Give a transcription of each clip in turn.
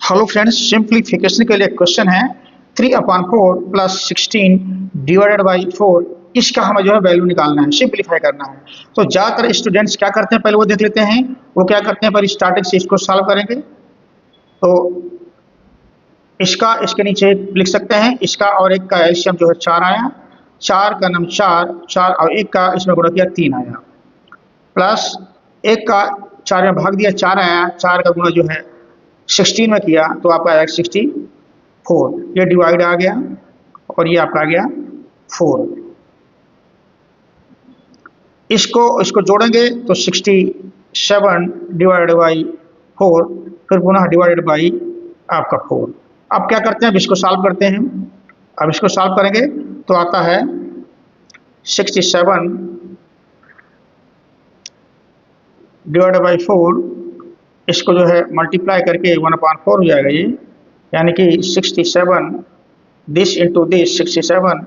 Hello friends, simplification के लिए question है 3/4 प्लस 16 डिवाइडेड बाई 4। इसका हमें जो है वैल्यू निकालना है, सिंप्लीफाई करना है। तो ज़्यादातर स्टूडेंट्स क्या करते हैं, पहले वो देख लेते हैं वो क्या करते हैं। पर स्टार्टिंग से इसको सॉल्व करेंगे तो इसका इसके नीचे लिख सकते हैं, इसका और एक का एलसीएम जो है 4 आया, 4 का नाम 4, 4 और 1 का इसमें गुणा किया 3 आया, प्लस 1 का 4 में भाग दिया 4 आया, 4 का गुणा जो है 16 में किया तो आपका आएगा 64। ये डिवाइड आ गया और ये आपका आ गया 4। इसको जोड़ेंगे तो 67 डिवाइडेड बाई 4, फिर पुनः डिवाइडेड बाई आपका 4। अब क्या करते हैं, अब इसको सॉल्व करते हैं। अब इसको सॉल्व करेंगे तो आता है 67 डिवाइडेड बाई 4। इसको जो है मल्टीप्लाई करके 1/4 हो जाएगा ये, यानी कि 67 दिस इंटू दिस 67,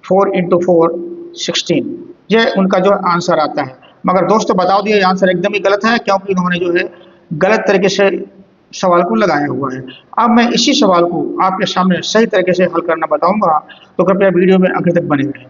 4 इंटू 4 16। ये उनका जो आंसर आता है। मगर दोस्तों बताओ दिए आंसर एकदम ही गलत है, क्योंकि इन्होंने जो है गलत तरीके से सवाल को लगाया हुआ है। अब मैं इसी सवाल को आपके सामने सही तरीके से हल करना बताऊंगा, तो कृपया वीडियो में आखिर तक बने रहें।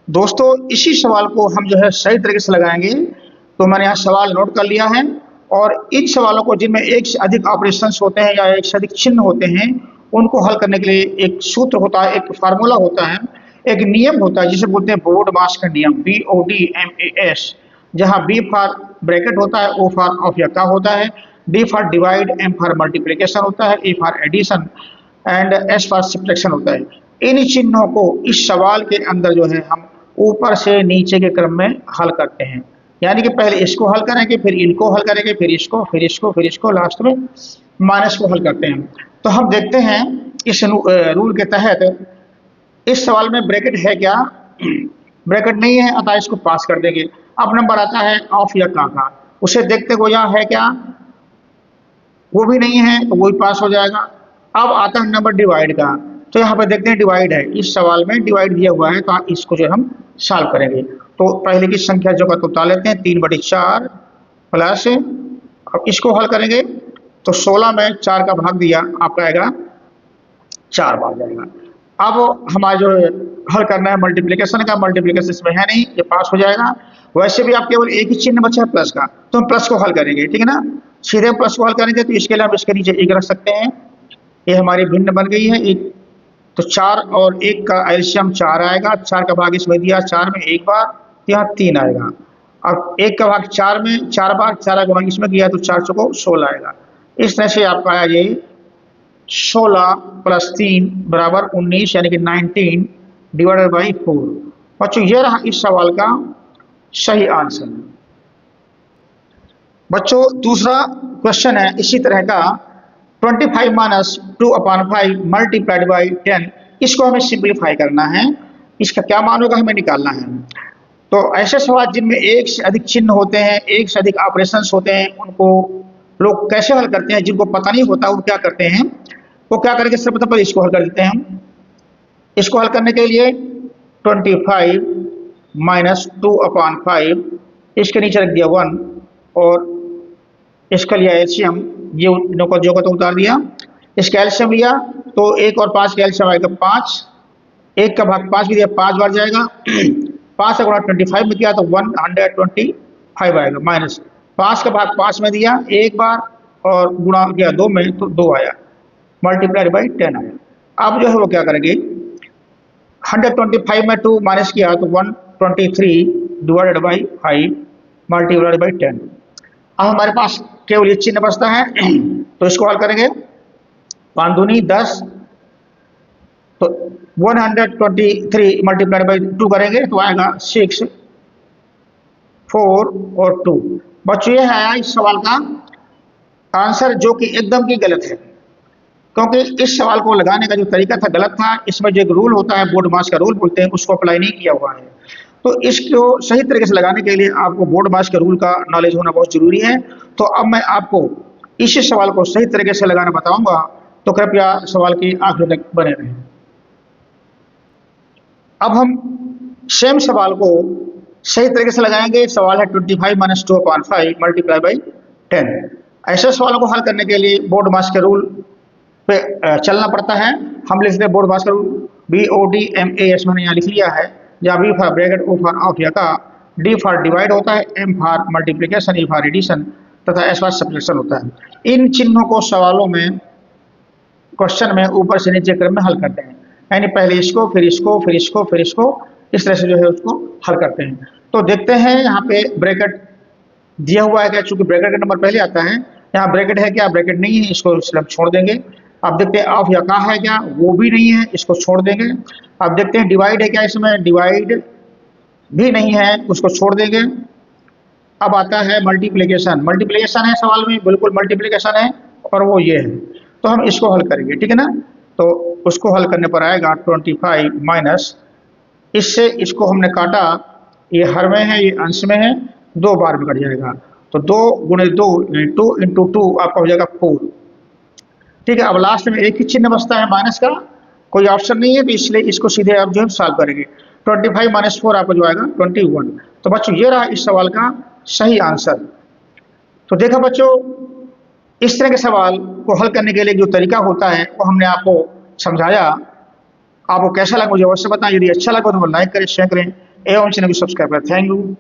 दोस्तों इसी सवाल को हम जो है सही तरीके से लगाएंगे। तो मैंने यहाँ सवाल नोट कर लिया है, और इन सवालों को जिनमें एक से अधिक ऑपरेशंस होते हैं या एक से अधिक चिन्ह होते हैं, उनको हल करने के लिए एक सूत्र होता है, एक फार्मूला होता है, एक नियम होता है जिसे बोलते हैं बोर्ड मास का नियम, BODMAS। जहाँ B फॉर ब्रैकेट होता है, O फॉर ऑफ या का होता है, D for divide, M for multiplication होता है, A for addition and S for subtraction होता है। इन चिन्हों को इस सवाल के अंदर जो है हम ऊपर से नीचे के क्रम में हल करते हैं, यानी कि पहले इसको हल करेंगे, फिर इनको हल करेंगे, फिर इसको, फिर इसको, फिर इसको, लास्ट में माइनस को हल करते हैं। तो हम देखते हैं इस रूल के तहत इस सवाल में ब्रैकेट है क्या, ब्रैकेट नहीं है, अतः इसको पास कर देंगे। अब नंबर आता है ऑफ या का, उसे देखते वो यहाँ है क्या, वो भी नहीं है तो वो भी पास हो जाएगा। अब आता है नंबर डिवाइड का, तो यहाँ पर देखते हैं डिवाइड है, इस सवाल में डिवाइड दिया हुआ है, तो इसको जो हम सॉल्व करेंगे। तो पहले की संख्या जो का उतार लेते हैं, 3/4 प्लस, अब इसको हल करेंगे तो 16 में 4 का भाग दिया, आपका आएगा 4 बार जाएगा। अब हमारा जो हल करना है मल्टीप्लिकेशन का, मल्टीप्लिकेशन इसमें है नहीं, ये पास हो जाएगा। वैसे भी आप केवल एक ही चिन्ह बचा है प्लस का, तो हम प्लस को हल करेंगे, ठीक है ना। सीधे प्लस को हल करेंगे तो इसके लिए हम इसके नीचे 1 रख सकते हैं, ये हमारी भिन्न बन गई है 1। तो 4 और 1 का एलसीएम 4 आएगा, 4 का भाग इसमें दिया, 4 में 1 बार, यहाँ 3 आएगा। अब 1 का भाग 4 में 4 बार, 4 गुणा इसमें किया तो 4 चौको 16 आएगा। इस तरह से आपका आया ये 16 प्लस 3 बराबर 19, यानी कि 19 डिवाइडेड बाई 4। बच्चों ये रहा इस सवाल का सही आंसर। बच्चों दूसरा क्वेश्चन है इसी तरह का, 25 माइनस 2/5 मल्टीप्लाइड बाई 10। इसको हमें सिंप्लीफाई करना है, इसका क्या मान होगा हमें निकालना है। तो ऐसे सवाल जिनमें एक से अधिक चिन्ह होते हैं, एक से अधिक ऑपरेशंस होते हैं, उनको लोग कैसे हल करते हैं, जिनको पता नहीं होता वो क्या करते हैं, वो क्या करेंगे, सबसे पहले इसको हल कर देते हैं हम। इसको हल करने के लिए 25 माइनस 2/5, इसके नीचे रख दिया 1, और इसका लिया एलसीएम, ये जो को तो उतार दिया, इसका एलसीएम लिया तो 1 और 5 का एलसीएम आएगा 5, 1 का भाग 5 भी दिया, 5 बार जाएगा, 5 का गुणा 25 में किया तो 125 आएगा, माइनस 5 का भाग 5 में दिया 1 बार, और गुणा किया 2 में तो 2 आया, मल्टीप्लाइड बाई 10 आया। अब जो है वो क्या करेंगे, 125 में 2 माइनस किया तो 123 डिवाइडेड बाई 5 मल्टीप्लाइड बाई 10। अब हमारे पास केवल ये चिन्ह बचता है, तो इसको हल करेंगे, 5 दूनी 10, तो 123 मल्टीप्लाइड बाई 2 करेंगे तो आएगा 6, 4 और 2। बच्चों ये है इस सवाल का आंसर, जो कि एकदम की गलत है, क्योंकि इस सवाल को लगाने का जो तरीका था गलत था। इसमें जो एक रूल होता है, बोर्ड मास का रूल बोलते हैं, उसको अप्लाई नहीं किया हुआ है। तो इसको सही तरीके से लगाने के लिए आपको बोर्ड मास के रूल का नॉलेज होना बहुत जरूरी है। तो अब मैं आपको इसी सवाल को सही तरीके से लगाना बताऊंगा, तो कृपया सवाल की आखिर तक बने रहें। अब हम सेम सवाल को सही तरीके से लगाएंगे। सवाल है 25 माइनस 2/5 मल्टीप्लाई बाई 10। ऐसे सवालों को हल करने के लिए बोर्ड मास के रूल पे चलना पड़ता है। हम लिखते हैं बोर्ड मास का रूल, BODMAS मैंने यहाँ लिख लिया है, जहाँ B for bracket, O for of या का, D फॉर डिवाइड होता है, M for multiplication, E for addition तथा S फॉर सब्ट्रैक्शन होता है। इन चिन्हों को सवालों में, क्वेश्चन में ऊपर से नीचे क्रम में हल करते हैं, यानी पहले इसको, फिर इसको, फिर इसको, फिर इसको, इस तरह से जो है उसको हल करते हैं। तो देखते हैं यहाँ पे ब्रैकेट दिया हुआ है क्या, चूंकि ब्रैकेट का नंबर पहले आता है, यहाँ ब्रैकेट है क्या, ब्रैकेट नहीं है, इसको हम छोड़ देंगे। अब देखते हैं ऑफ या का है क्या, वो भी नहीं है, इसको छोड़ देंगे। अब देखते हैं डिवाइड है क्या, इसमें डिवाइड भी नहीं है, उसको छोड़ देंगे। अब आता है मल्टीप्लिकेशन, मल्टीप्लिकेशन है सवाल में, बिल्कुल मल्टीप्लिकेशन है, और वो ये है, तो हम इसको हल करेंगे, ठीक है ना। तो उसको हल करने पर आएगा 25 माइनस, इससे इसको हमने काटा, ये हर में है, ये अंश में है, 2 बार में कट जाएगा, तो 2 गुणे 2 2 इंटू 2 आपका हो जाएगा 4, ठीक है। अब लास्ट में एक ही चिन्ह बचता है माइनस का, कोई ऑप्शन नहीं है, तो इसलिए इसको सीधे आप जो है सॉल्व करेंगे। 25 माइनस 4 आपको जो आएगा 21। तो बच्चों ये रहा इस सवाल का सही आंसर। तो देखा बच्चों, इस तरह के सवाल को हल करने के लिए जो तरीका होता है वो हमने आपको समझाया। आपको कैसा लगा मुझे अवश्य बताएं, यदि अच्छा लगा तो लाइक करें, शेयर करें एवं चैनल को सब्सक्राइब करें। Thank you.